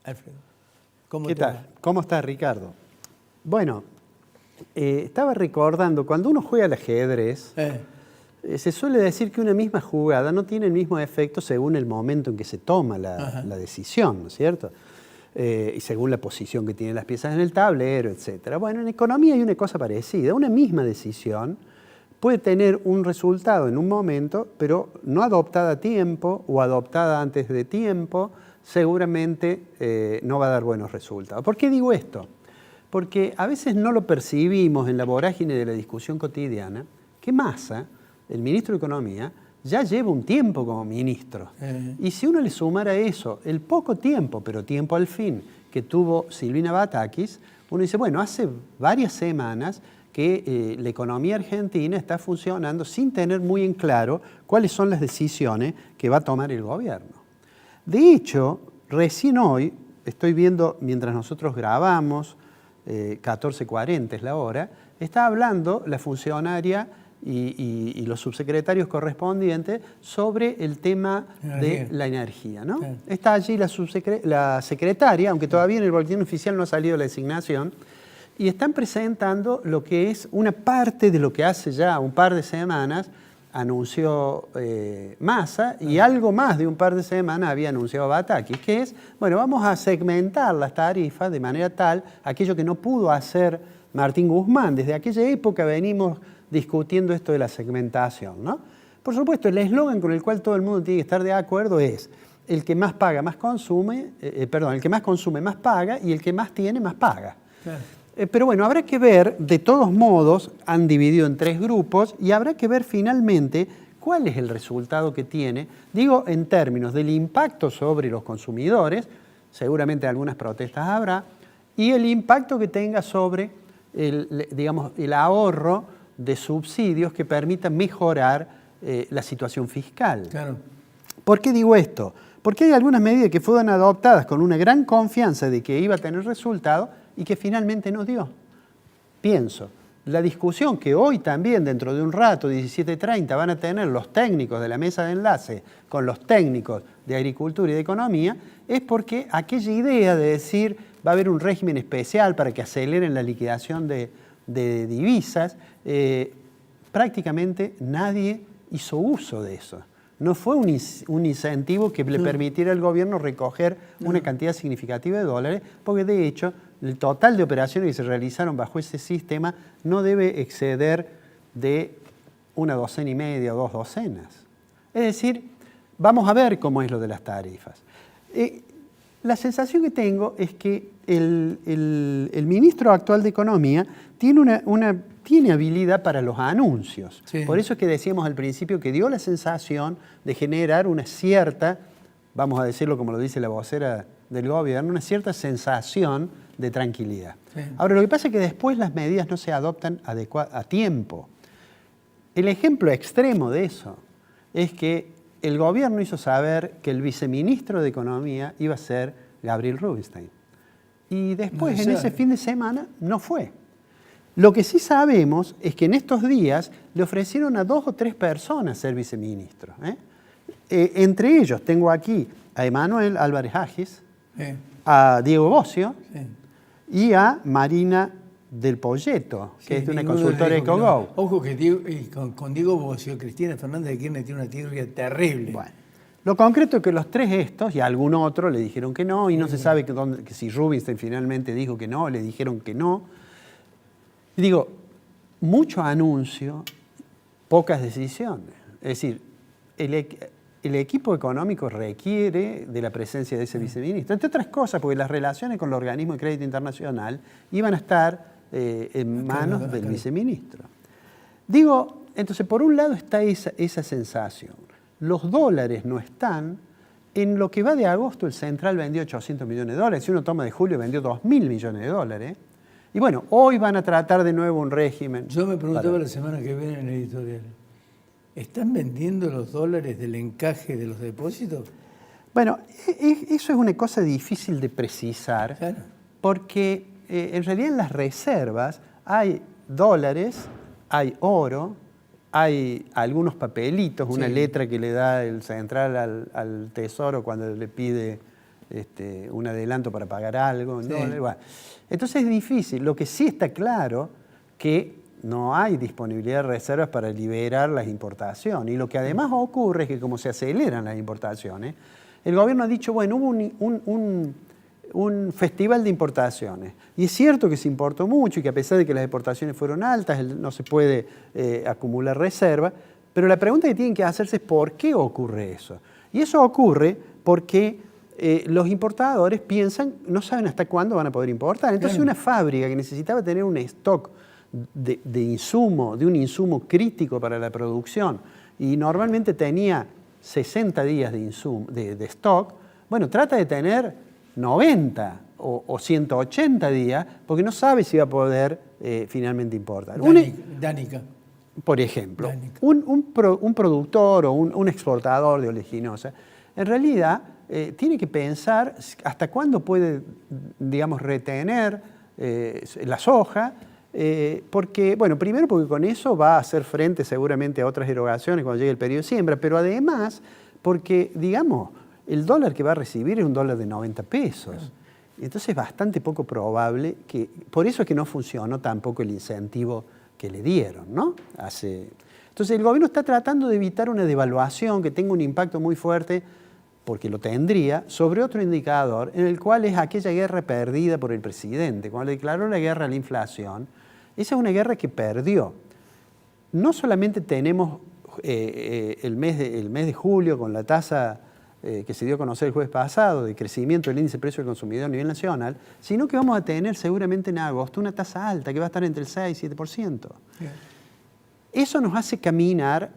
Alfredo. ¿Cómo ¿Qué te tal? va? ¿Cómo estás, Ricardo? Bueno, estaba recordando, cuando uno juega al ajedrez, se suele decir que una misma jugada no tiene el mismo efecto según el momento en que se toma la decisión, ¿no es cierto? Y según la posición que tienen las piezas en el tablero, etc. Bueno, en economía hay una cosa parecida. Una misma decisión puede tener un resultado en un momento, pero no adoptada a tiempo o adoptada antes de tiempo, seguramente no va a dar buenos resultados. ¿Por qué digo esto? Porque a veces no lo percibimos en la vorágine de la discusión cotidiana, que Massa, el ministro de Economía, ya lleva un tiempo como ministro. Y si uno le sumara a eso el poco tiempo, pero tiempo al fin, que tuvo Silvina Batakis, uno dice, bueno, hace varias semanas que la economía argentina está funcionando sin tener muy en claro cuáles son las decisiones que va a tomar el gobierno. De hecho, recién hoy, estoy viendo, mientras nosotros grabamos, 14:40 es la hora, está hablando la funcionaria y los subsecretarios correspondientes sobre el tema de la energía, ¿no? Sí. Está allí la secretaria, aunque todavía en el boletín oficial no ha salido la designación, y están presentando lo que es una parte de lo que hace ya un par de semanas anunció Massa, y algo más de un par de semanas había anunciado Batakis, que es, bueno, vamos a segmentar las tarifas de manera tal, aquello que no pudo hacer Martín Guzmán. Desde aquella época venimos discutiendo esto de la segmentación, ¿no? Por supuesto, el eslogan con el cual todo el mundo tiene que estar de acuerdo es el que más paga más consume, el que más consume más paga, y el que más tiene más paga. Claro. Pero bueno, habrá que ver, de todos modos, han dividido en 3 grupos y habrá que ver finalmente cuál es el resultado que tiene, digo, en términos del impacto sobre los consumidores, seguramente algunas protestas habrá, y el impacto que tenga sobre el ahorro de subsidios que permitan mejorar la situación fiscal. Claro. ¿Por qué digo esto? Porque hay algunas medidas que fueron adoptadas con una gran confianza de que iba a tener resultado y que finalmente no dio. Pienso, la discusión que hoy también, dentro de un rato, 17:30, van a tener los técnicos de la mesa de enlace con los técnicos de Agricultura y de Economía, es porque aquella idea de decir va a haber un régimen especial para que aceleren la liquidación de divisas, prácticamente nadie hizo uso de eso. No fue un incentivo que le permitiera al gobierno recoger una cantidad significativa de dólares, porque de hecho el total de operaciones que se realizaron bajo ese sistema no debe exceder de 1,5 docenas o 2 docenas. Es decir, vamos a ver cómo es lo de las tarifas. La sensación que tengo es que el ministro actual de Economía tiene habilidad para los anuncios. Sí. Por eso es que decíamos al principio que dio la sensación de generar una cierta, vamos a decirlo como lo dice la vocera del gobierno, una cierta sensación de tranquilidad. Sí. Ahora, lo que pasa es que después las medidas no se adoptan a tiempo. El ejemplo extremo de eso es que el gobierno hizo saber que el viceministro de Economía iba a ser Gabriel Rubinstein. Y después, en ese fin de semana, no fue. Lo que sí sabemos es que en estos días le ofrecieron a 2 o 3 personas ser viceministro. Entre ellos tengo aquí a Emanuel Álvarez Agis, a Diego Bossio y a Marina del Polleto, que es de una consultora EcoGo. Ojo que con Diego Bossio, Cristina Fernández de Kirchner tiene una tirria terrible. Bueno, lo concreto es que los 3 estos y algún otro le dijeron que no, y no se sabe que si Rubinstein finalmente dijo que no, le dijeron que no. Y digo, mucho anuncio, pocas decisiones. Es decir, el equipo económico requiere de la presencia de ese viceministro. Entre otras cosas, porque las relaciones con el organismo de crédito internacional iban a estar en manos del viceministro. Digo, entonces, por un lado está esa sensación. Los dólares no están. En lo que va de agosto, el Central vendió 800 millones de dólares. Si uno toma de julio, vendió 2.000 millones de dólares. Y bueno, hoy van a tratar de nuevo un régimen. Yo me preguntaba la semana que viene en el editorial, ¿están vendiendo los dólares del encaje de los depósitos? Bueno, eso es una cosa difícil de precisar, claro, porque en realidad en las reservas hay dólares, hay oro, hay algunos papelitos, una letra que le da el Central al Tesoro cuando le pide un adelanto para pagar algo. Sí. ¿No? Bueno, entonces es difícil. Lo que sí está claro que no hay disponibilidad de reservas para liberar las importaciones. Y lo que además ocurre es que como se aceleran las importaciones, el gobierno ha dicho, bueno, hubo un festival de importaciones. Y es cierto que se importó mucho y que a pesar de que las exportaciones fueron altas, no se puede acumular reserva, pero la pregunta que tienen que hacerse es ¿por qué ocurre eso? Y eso ocurre porque los importadores piensan, no saben hasta cuándo van a poder importar. Entonces una fábrica que necesitaba tener un stock de un insumo crítico para la producción y normalmente tenía 60 días de stock, bueno, trata de tener 90 o 180 días porque no sabe si va a poder finalmente importar. Danica. Por ejemplo, un productor o un exportador de oleaginosa, en realidad tiene que pensar hasta cuándo puede, digamos, retener la soja, porque, bueno, primero porque con eso va a hacer frente seguramente a otras erogaciones cuando llegue el periodo de siembra, pero además porque, digamos, el dólar que va a recibir es un dólar de 90 pesos. Entonces es bastante poco probable que, por eso es que no funcionó tampoco el incentivo que le dieron, ¿no? Entonces el gobierno está tratando de evitar una devaluación que tenga un impacto muy fuerte, porque lo tendría, sobre otro indicador, en el cual es aquella guerra perdida por el presidente. Cuando le declaró la guerra a la inflación, esa es una guerra que perdió. No solamente tenemos el mes de julio con la tasa que se dio a conocer el jueves pasado de crecimiento del índice de precio del consumidor a nivel nacional, sino que vamos a tener seguramente en agosto una tasa alta que va a estar entre el 6 y 7%. Yeah. Eso nos hace caminar,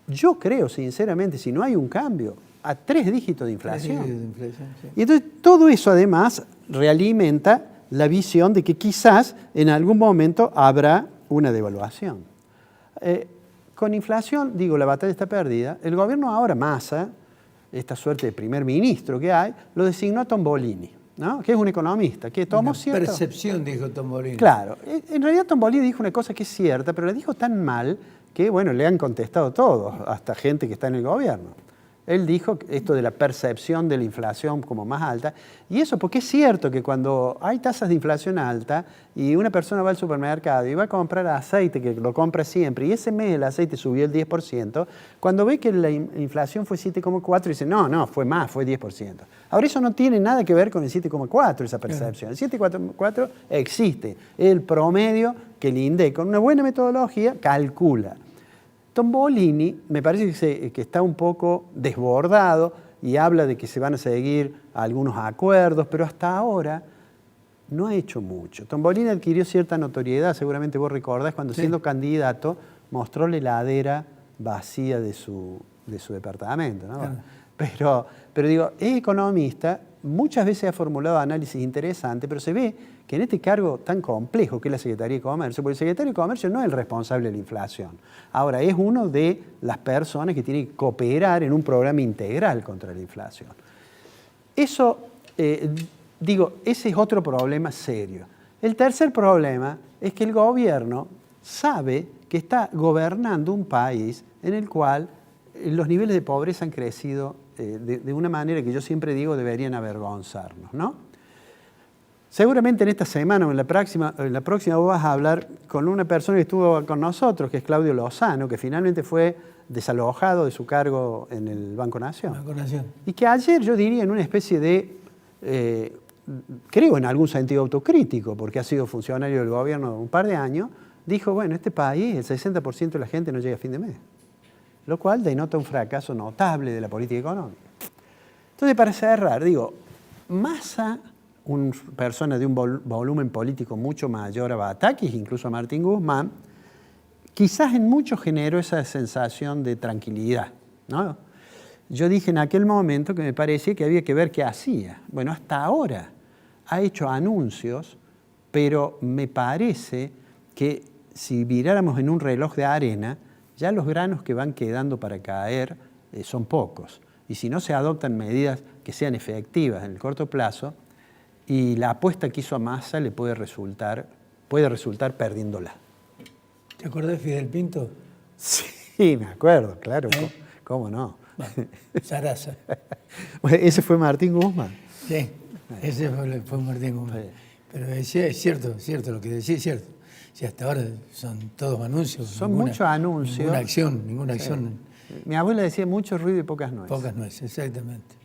yo creo sinceramente, si no hay un cambio, a 3 dígitos de inflación. 3 dígitos de inflación, sí. Y entonces todo eso además realimenta la visión de que quizás en algún momento habrá una devaluación. Con inflación, digo, la batalla está perdida. El gobierno ahora, Massa, esta suerte de primer ministro que hay, lo designó a Tombolini, ¿no? Que es un economista, que tomó cierta percepción, dijo Tombolini. Claro, en realidad Tombolini dijo una cosa que es cierta, pero la dijo tan mal que, bueno, le han contestado todos, hasta gente que está en el gobierno. Él dijo esto de la percepción de la inflación como más alta, y eso porque es cierto que cuando hay tasas de inflación alta y una persona va al supermercado y va a comprar aceite, que lo compra siempre, y ese mes el aceite subió el 10%, cuando ve que la inflación fue 7,4, dice, no, fue más, fue 10%. Ahora eso no tiene nada que ver con el 7,4, esa percepción. El 7,4 existe, es el promedio que el INDEC, con una buena metodología, calcula. Tombolini me parece que está un poco desbordado y habla de que se van a seguir algunos acuerdos, pero hasta ahora no ha hecho mucho. Tombolini adquirió cierta notoriedad, seguramente vos recordás, cuando siendo candidato mostró la heladera vacía de su departamento, ¿no? Claro. Pero digo, es economista, muchas veces ha formulado análisis interesantes, pero se ve que en este cargo tan complejo que es la Secretaría de Comercio, porque el Secretario de Comercio no es el responsable de la inflación. Ahora, es uno de las personas que tiene que cooperar en un programa integral contra la inflación. Eso, ese es otro problema serio. El tercer problema es que el gobierno sabe que está gobernando un país en el cual los niveles de pobreza han crecido de una manera que yo siempre digo deberían avergonzarnos, ¿no? Seguramente en esta semana o en la próxima vos vas a hablar con una persona que estuvo con nosotros, que es Claudio Lozano, que finalmente fue desalojado de su cargo en el Banco Nación. Banco Nación. Y que ayer yo diría en una especie de, creo en algún sentido autocrítico, porque ha sido funcionario del gobierno un par de años, dijo, bueno, este país, el 60% de la gente no llega a fin de mes, lo cual denota un fracaso notable de la política económica. Entonces, para cerrar, digo, Massa, una persona de un volumen político mucho mayor a Batakis, incluso a Martín Guzmán, quizás en mucho generó esa sensación de tranquilidad, ¿no? Yo dije en aquel momento que me parecía que había que ver qué hacía. Bueno, hasta ahora ha hecho anuncios, pero me parece que si miráramos en un reloj de arena, ya los granos que van quedando para caer son pocos. Y si no se adoptan medidas que sean efectivas en el corto plazo, y la apuesta que hizo a Massa le puede resultar perdiéndola. ¿Te acordás de Fidel Pinto? Sí, me acuerdo, claro. ¿Cómo no? Sarasa. Ese fue Martín Guzmán. Sí, ese fue Martín Guzmán. Sí. Pero es cierto lo que decís, es cierto. Si hasta ahora son todos anuncios. Son muchos anuncios. Ninguna acción. Mi abuela decía mucho ruido y pocas nueces. Pocas nueces, exactamente.